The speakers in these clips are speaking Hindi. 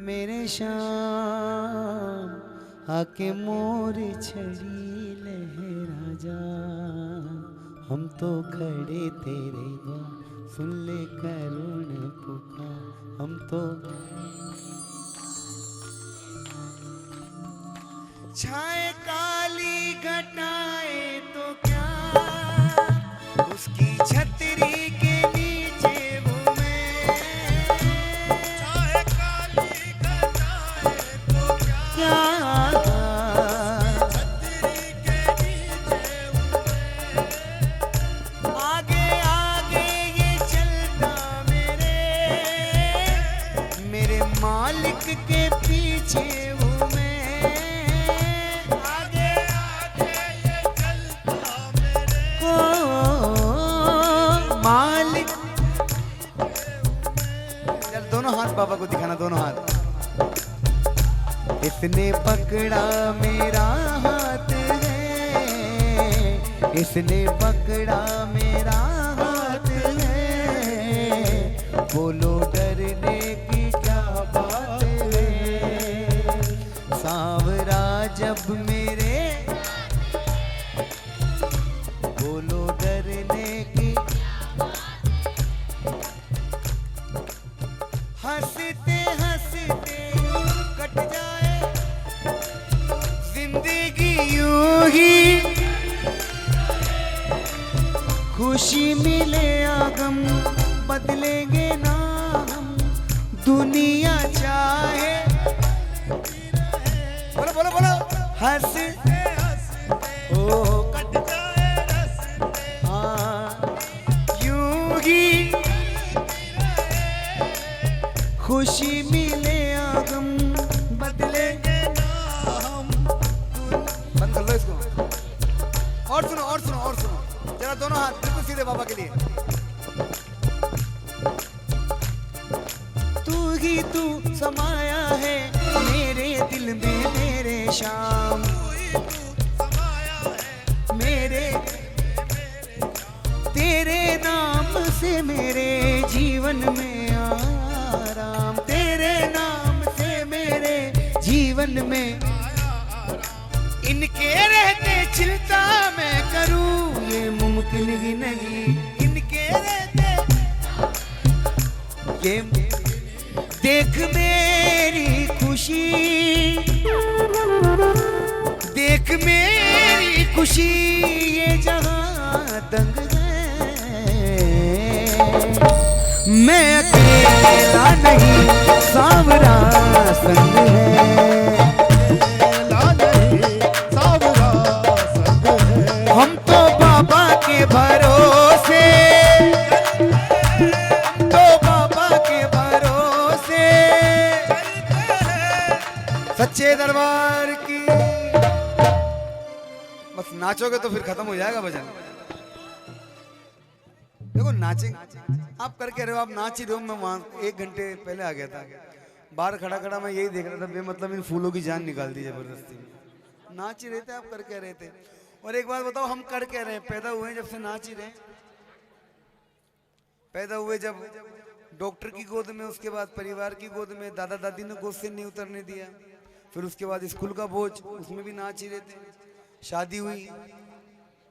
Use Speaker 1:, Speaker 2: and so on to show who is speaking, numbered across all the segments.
Speaker 1: मेरे शाम आके मोर छड़ी लहरा जा। हम तो खड़े तेरे द्वार सुन ले करुण पुकार। हम तो छाए काली घटाए तो क्या, उसकी छतरी के नीचे वो मैं।
Speaker 2: चाहे काली घटाए तो क्या, छतरी के नीचे हूँ मैं।
Speaker 1: आगे आगे ये चलता मेरे मालिक के पीछे हूँ मैं।
Speaker 2: आगे आगे ये चलता मेरे
Speaker 1: ओ मालिक। चल दोनों हाथ बाबा को दिखाना, दोनों हाथ। इसने पकड़ा मेरा हाथ है, इसने पकड़ा मेरा हाथ है। बोलो डरने की क्या बात है। सांवरा जब मेरे, बोलो डरने की। हंसते हंसते कट जाए जिंदगी यूं ही, खुशी मिले आगम बदलेंगे ना हम। दुनिया चाहे, बोलो बोलो बोलो, हंसते ओ
Speaker 2: कट जाए रस्ते।
Speaker 1: हाँ यूं ही, खुशी मिले आगम बदलेंगे ना हम। बंद कर लो इसको। और सुनो और सुनो और सुनो, जरा दोनों हाथ बिल्कुल सीधे बाबा के लिए। तू ही तू समाया है मेरे दिल में मेरे शाम।
Speaker 2: समाया है
Speaker 1: मेरे तेरे नाम से मेरे जीवन में आराम। तेरे नाम से मेरे जीवन में इनके रहते चिंता मैं करूं ये मुमकिन ही नहीं। इनके रहते ये देख मेरी खुशी, देख मेरी खुशी ये जहां दंग है। मैं अकेला नहीं सांवरा संग है।
Speaker 2: सावरा संग है।
Speaker 1: हम तो बाबा के भरोसे, तो बाबा के भरोसे सच्चे दरबार की। बस नाचोगे तो फिर खत्म हो जाएगा भजन। देखो नाचेंगे आप करके रहे हो, आप नाच ही रहे हो। मैं वहां 1 घंटे पहले आ गया था, बाहर खड़ा खड़ा मैं यही देख रहा था, बेमतलब इन फूलों की जान निकाल दी जबरदस्ती। नाच ही रहे थे, आप कर क्या रहे थे। और एक बात बताओ, हम कर क्या रहे हैं। पैदा हुए जब से नाच ही रहे। पैदा हुए जब डॉक्टर की गोद में, उसके बाद परिवार की गोद में, दादा दादी ने गोद से नहीं उतरने दिया। फिर उसके बाद स्कूल का बोझ, उसमें भी नाच ही रहे थे। शादी हुई,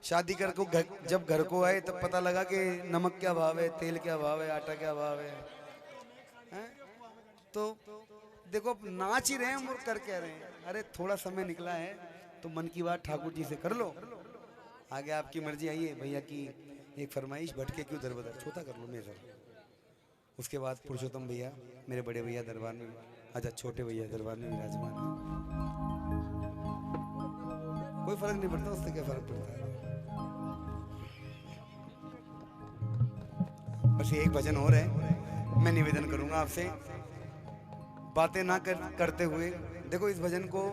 Speaker 1: शादी करके जब घर को आए तब पता लगा कि नमक क्या भाव है, तेल क्या भाव है, आटा क्या भाव है, हैं? तो देखो अब नाच ही रहे हैं हम और कर क्या रहे हैं। अरे थोड़ा समय निकला है तो मन की बात ठाकुर जी से कर लो, आगे आपकी मर्जी। आइए भैया की एक फरमाइश, भटके क्यों दर बदर, छोटा कर लो मेरा। उसके बाद पुरुषोत्तम भैया, मेरे बड़े भैया दरबार में, अच्छा छोटे भैया दरबार में विराजमान है। कोई फर्क नहीं पड़ता, उससे क्या फर्क पड़ता है। बस एक भजन और है, मैं निवेदन करूंगा आपसे, बातें ना करते हुए। देखो इस भजन को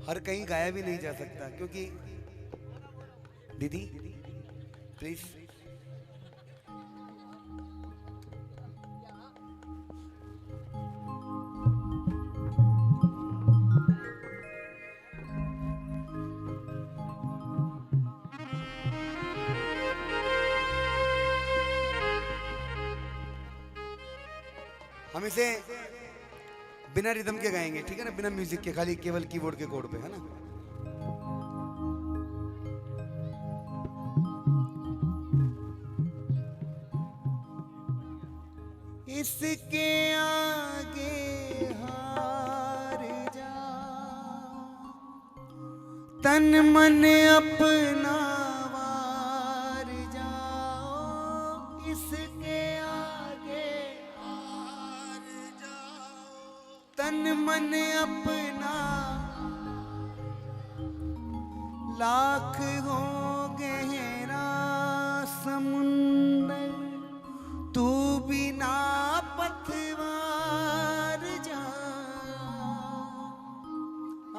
Speaker 1: हर कहीं गाया भी नहीं जा सकता, क्योंकि दीदी प्लीज। हम इसे बिना रिदम के गाएंगे, ठीक है ना, बिना म्यूजिक के, खाली केवल कीबोर्ड के कोड पे, है ना। इसके आगे हार जा, तन मन अपना वार जाओ। इसके आगे
Speaker 2: हार जाओ,
Speaker 1: तन मन अपना, लाख हो गहरा समुंदर, तू बिना पतवार जा।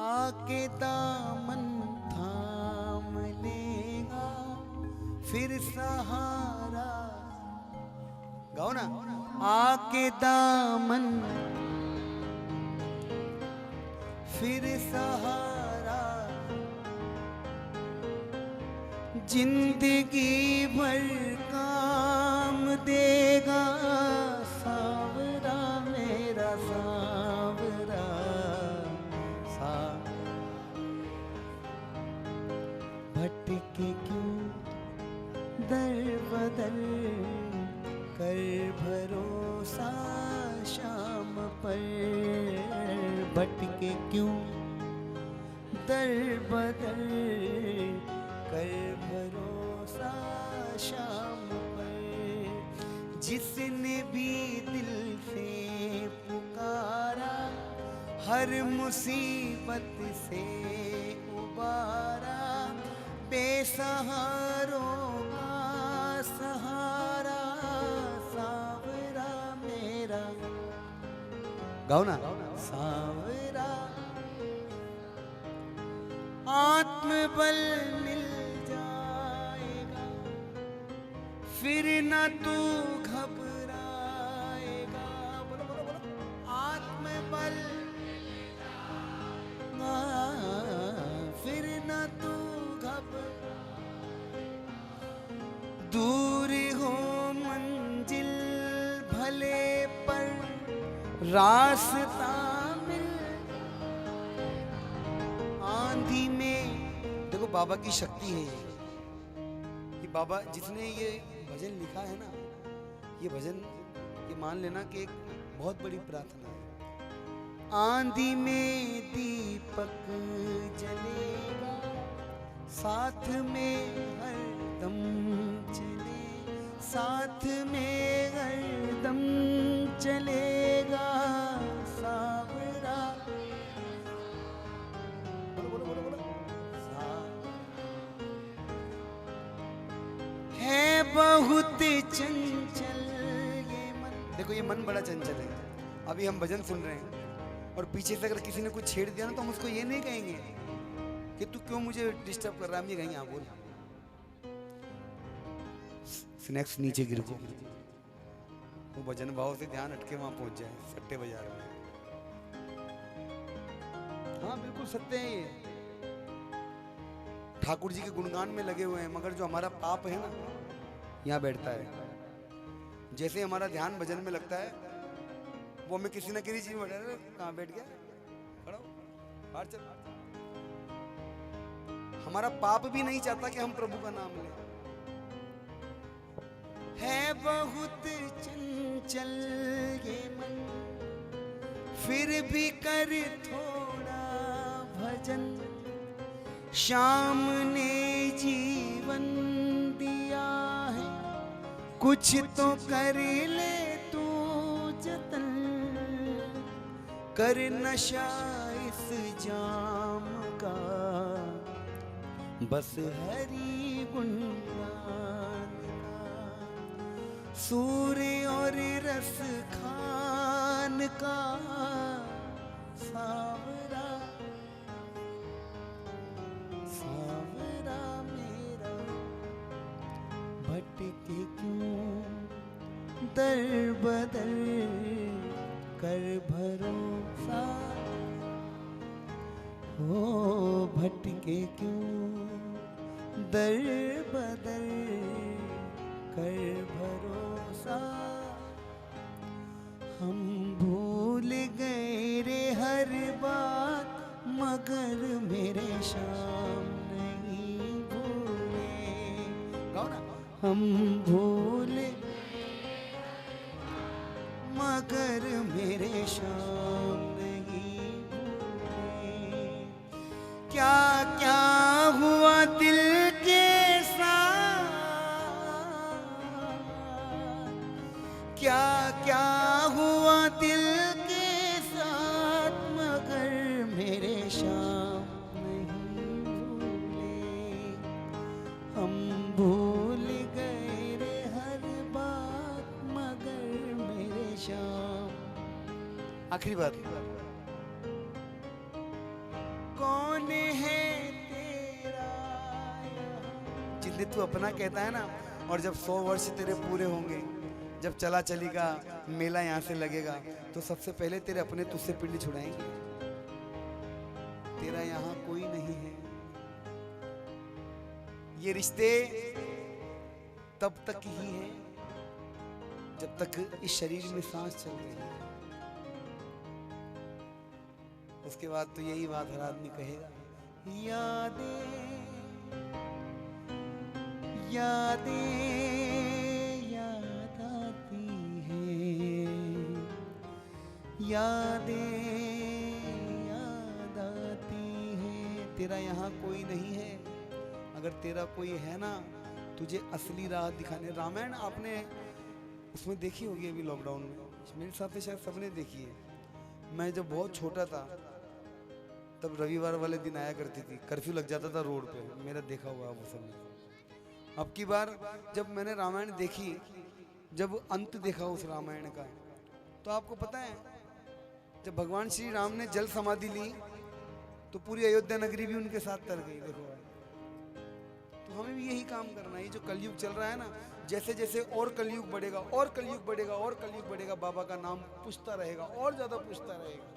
Speaker 1: आके दामन थाम लेगा फिर सहारा, गाओ ना। आके दामन फिर सहारा, जिंदगी भर काम देगा सावरा मेरा सावरा। भटके क्यों दर बदर कर भरोसा शाम पर, भटके क्यों दर बदर कर भरोसा शाम पर। जिसने भी दिल से पुकारा, हर मुसीबत से उबारा, बेसहारों का सहारा सावरा मेरा, गाओ ना। सावरा आत्मबल मिल जाएगा, फिर न तू घबराएगा। बोलो बोलो बोलो। आत्मबल फिर न तू दूर हो मंजिल भले पर रास्ता मिल। आंधी में देखो बाबा की शक्ति है ये बाबा जिसने ये भजन लिखा है ना, ये भजन ये मान लेना कि एक बहुत बड़ी प्रार्थना है। आंधी में दीपक जलेगा, साथ में हरदम चले, साथ में हरदम चलेगा सावरा। बोलो बोलो बोलो बोलो। है बहुत चंचल ये मन, देखो ये मन बड़ा चंचल है। अभी हम भजन सुन रहे हैं और पीछे से अगर किसी ने कुछ छेड़ दिया ना तो हम उसको ये नहीं कहेंगे कि तू क्यों मुझे डिस्टर्ब कर रहा है, हम ये कहेंगे हाँ बोल। स्नैक्स नीचे गिर को, वो भजन भाव से ध्यान हटके वहां पहुंच जाए सट्टे बाजार में। हाँ बिल्कुल सत्य है ये। ठाकुर जी के गुणगान में लगे हुए हैं, मगर जो हमारा पाप है ना यहाँ बैठता है। जैसे हमारा ध्यान भजन में लगता है वो हमें किसी न किसी चीज में बैठा, कहाँ बैठ गया, खड़ा हो, बाहर चल। हमारा पाप भी नहीं चाहता कि हम प्रभु का नाम लें। है बहुत चंचल ये मन, फिर भी कर थोड़ा भजन। श्याम ने जीवन दिया है, कुछ तो कर ले तू जतन। कर नशा इस जाम का, बस हरि गुणगान का। सूर्य और रस खान का सावरा, सावरा मेरा। भटके क्यों दर बदर कर भरोसा, हो भटके क्यों दर बदर कर भरोसा। हम भूल गए रे हर बात, मगर मेरे शाम नहीं भूले। गाओ ना। हम भूले मगर मेरे शाम नहीं भूले। क्या क्या हुआ दिल के साथ, क्या क्या हुआ दिल के साथ, मगर मेरे शाम नहीं भूले। हम भूल गए रे हर बात, मगर मेरे शाम। आखिरी बात, कौन है तेरा यहाँ? जिन्हें तू अपना कहता है ना, और जब 100 वर्ष तेरे पूरे होंगे, जब चला चलेगा मेला यहाँ से लगेगा, तो सबसे पहले तेरे अपने तुझसे पिंड छुड़ाएंगे। तेरा यहाँ कोई नहीं है। ये रिश्ते तब तक ही हैं जब तक इस शरीर में सांस चल रही है। उसके बाद तो यही बात हर आदमी कहेगा, यादें यादें याद आती हैं, यादें याद आती हैं। तेरा यहाँ कोई नहीं है। अगर तेरा कोई है ना, तुझे असली राह दिखाने। रामायण आपने उसमें देखी होगी अभी लॉकडाउन में, मेरे साथ शायद सबने देखी है। मैं जब बहुत छोटा था तब रविवार वाले दिन आया करती थी, कर्फ्यू लग जाता था रोड पे, मेरा देखा हुआ वो सब। अब की बार जब मैंने रामायण देखी, जब अंत देखा उस रामायण का, तो आपको पता है जब भगवान श्री राम ने जल समाधि ली तो पूरी अयोध्या नगरी भी उनके साथ तर गई। देखो तो हमें भी यही काम करना है। ये जो कलयुग चल रहा है ना, जैसे जैसे और कलयुग बढ़ेगा और कलयुग बढ़ेगा और कलयुग बढ़ेगा, बाबा का नाम पूछता रहेगा और ज्यादा पूछता रहेगा।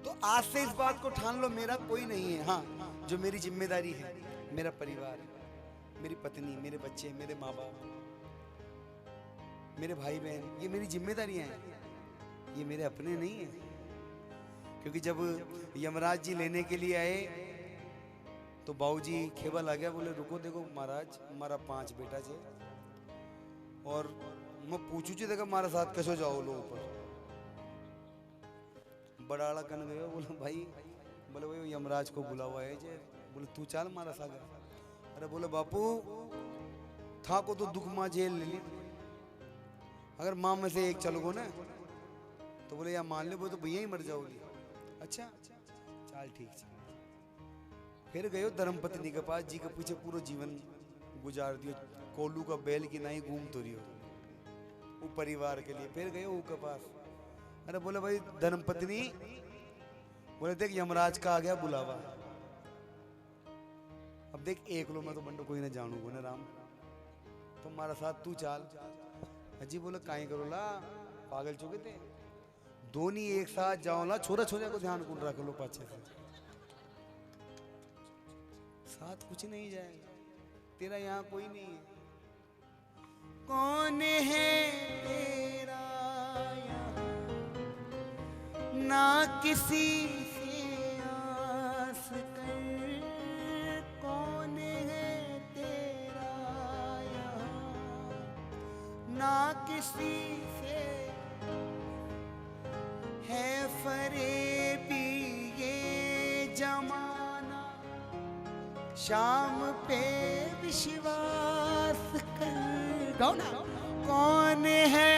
Speaker 1: तो आज से इस बात को ठान लो, मेरा कोई नहीं है। हाँ, जो मेरी जिम्मेदारी है, मेरा परिवार, मेरी पत्नी, मेरे बच्चे, मेरे माँ बाप, मेरे भाई बहन, ये मेरी जिम्मेदारियां हैं, ये मेरे अपने नहीं है। क्योंकि जब यमराज जी लेने के लिए आए तो बाबूजी खेबल आ गया, बोले रुको देखो महाराज, हमारा 5 बेटा छे और मैं पूछू छी देखा मारा साथ कैसे जाओ लो ऊपर। बड़ाड़ा कन गयो, बोले भाई, बोले भाई यमराज को बुला हुआ है जे, बोले तू चल मारा सागर। अरे बोले बापू था को तो दुख माँ जेल ले ली, अगर माँ में से एक चलोगो ना तो बोले या मान ले, वो तो भैया ही मर जाओगी। अच्छा चल ठीक है। फिर गयो धर्मपत्नी के पास, जी के पीछे पूरा जीवन गुजार दियो, कोल्लू का बैल की नहीं घूम तो रही हो वो परिवार के लिए। फिर गयो के पास, अरे बोले भाई धर्मपत्नी, बोले देख यमराज का आ गया बुलावा, अब देख एक लो मैं तो बंडो कोई ना जानू ना राम, तो हमारा साथ तू चाल। अजी बोले काई करो ला, पागल चुके थे, दोनों एक साथ जाओ ला, छोरा छोरा को ध्यान कुल रख लो पाछे से, साथ कुछ नहीं जाएगा। तेरा यहाँ कोई नहीं है। कौन है तेरा यहाँ, ना किसी से आस कर, कौन है तेरा यहाँ, ना किसी से है फरेबी ये जमाना, शाम पे विश्वास कर। गाओ ना। कौन है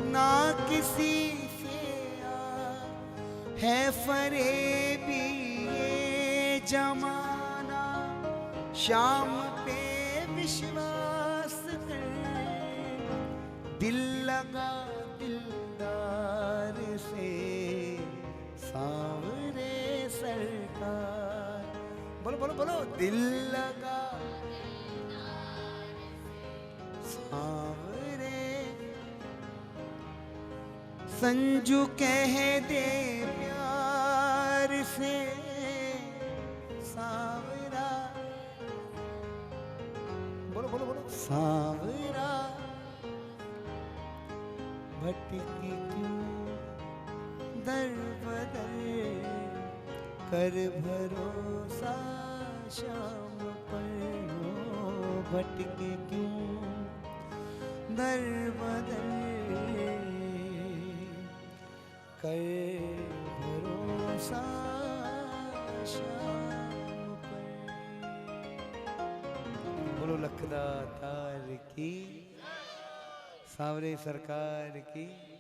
Speaker 1: ना किसी से है फरेबी ये जमाना, शाम पे विश्वास कर। दिल लगा दिलदार से सांवरे सरकार, बोलो बोलो बोलो, दिल लगा सांवरे। संजू कह दे प्यार से सांवरा, बोलो बोलो बोलो, सांवरा। भटकी क्यों दर बदर कर भरोसा शाम पर हो, भटके क्यों दर बदर कर भरोसा शाम पर। बोलो लखदा तार की, सांवरे सरकार की।